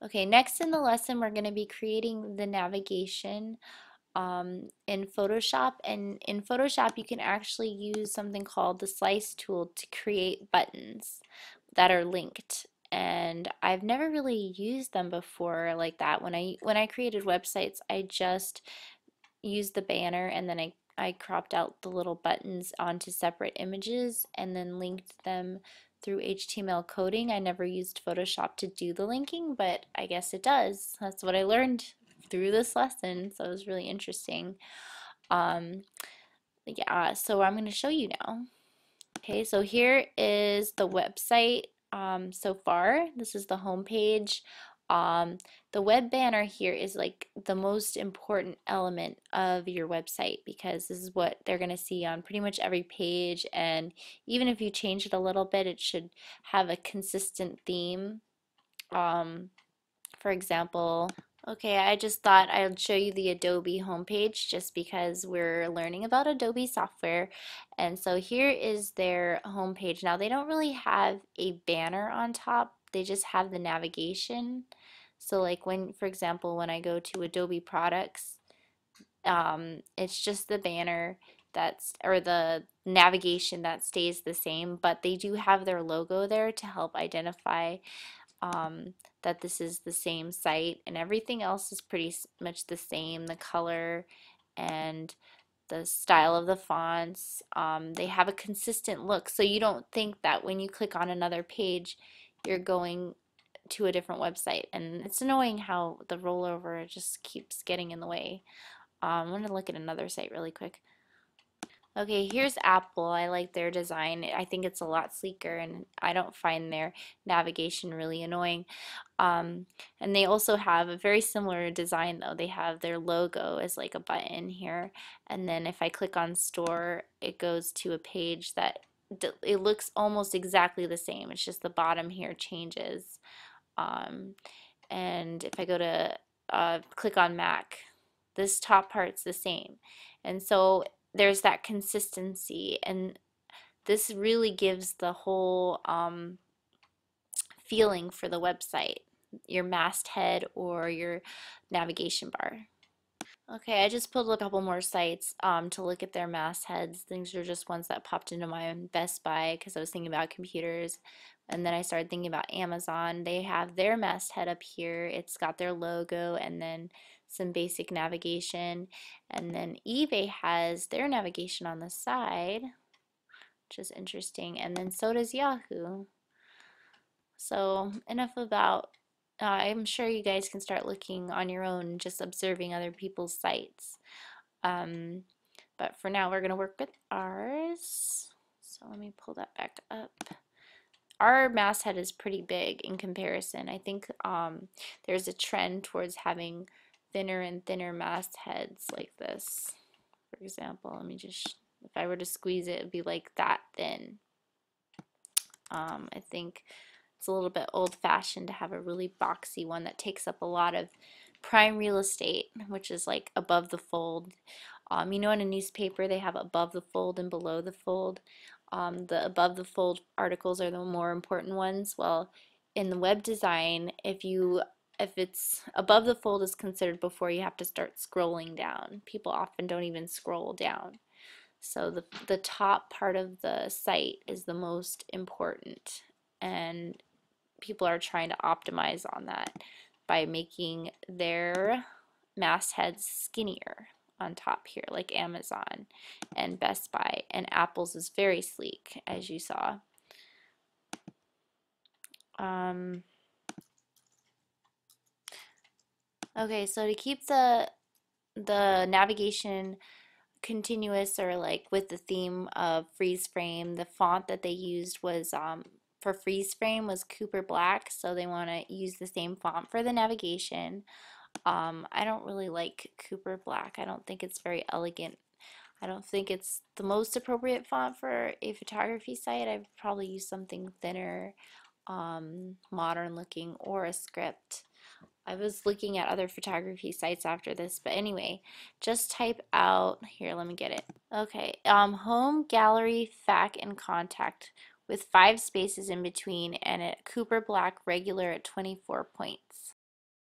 Okay, next in the lesson, we're going to be creating the navigation in Photoshop. And in Photoshop, you can actually use something called the slice tool to create buttons that are linked. And I've never really used them before like that. When I created websites, I just used the banner and then I cropped out the little buttons onto separate images and then linked them through HTML coding. I never used Photoshop to do the linking, but I guess it does. That's what I learned through this lesson, so it was really interesting. Um, yeah, so I'm going to show you now. Okay, so here is the website so far. This is the home page. Um, the web banner here is like the most important element of your website because this is what they're going to see on pretty much every page. And even if you change it a little bit, it should have a consistent theme. Um, for example, okay, I just thought I'd show you the Adobe homepage just because we're learning about Adobe software. And so here is their homepage. Now they don't really have a banner on top, they just have the navigation. So like when, for example, when I go to Adobe products, it's just the banner that's, or the navigation that stays the same, but they do have their logo there to help identify that this is the same site, and everything else is pretty much the same. The color and the style of the fonts, they have a consistent look, so you don't think that when you click on another page you're going to a different website. And it's annoying how the rollover just keeps getting in the way. I'm going to look at another site really quick. Okay, here's Apple. I like their design. I think it's a lot sleeker and I don't find their navigation really annoying. Um, and they also have a very similar design though. They have their logo as like a button here. And then if I click on store, it goes to a page that it looks almost exactly the same. It's just the bottom here changes. Um, and if I go to click on Mac, this top part's the same. And so there's that consistency, and this really gives the whole feeling for the website, your masthead or your navigation bar. Okay, I just pulled a couple more sites to look at their mastheads. These are just ones that popped into my Best Buy because I was thinking about computers. And then I started thinking about Amazon. They have their masthead up here. It's got their logo and then some basic navigation. And then eBay has their navigation on the side, which is interesting. And then so does Yahoo. So enough about, I'm sure you guys can start looking on your own, just observing other people's sites. Um, but for now, we're going to work with ours. So let me pull that back up. Our masthead is pretty big in comparison. I think there's a trend towards having thinner and thinner mastheads like this. For example, let me just, if I were to squeeze it, it would be like that thin. I think it's a little bit old-fashioned to have a really boxy one that takes up a lot of prime real estate, which is like above the fold. You know, in a newspaper they have above the fold and below the fold. The above the fold articles are the more important ones. Well, in the web design, if it's above the fold is considered before you have to start scrolling down. People often don't even scroll down. So the top part of the site is the most important, and people are trying to optimize on that by making their mastheads skinnier on top here, like Amazon and Best Buy, and Apple's is very sleek, as you saw. Um, okay, so to keep the navigation continuous or like with the theme of freeze frame, the font that they used was for freeze frame was Cooper Black, so they want to use the same font for the navigation. I don't really like Cooper Black. I don't think it's very elegant. I don't think it's the most appropriate font for a photography site. I'd probably use something thinner, modern looking, or a script. I was looking at other photography sites after this, but anyway, just type out, here, let me get it. Okay, home, gallery, FAQ, and contact with 5 spaces in between and a Cooper Black regular at 24 points.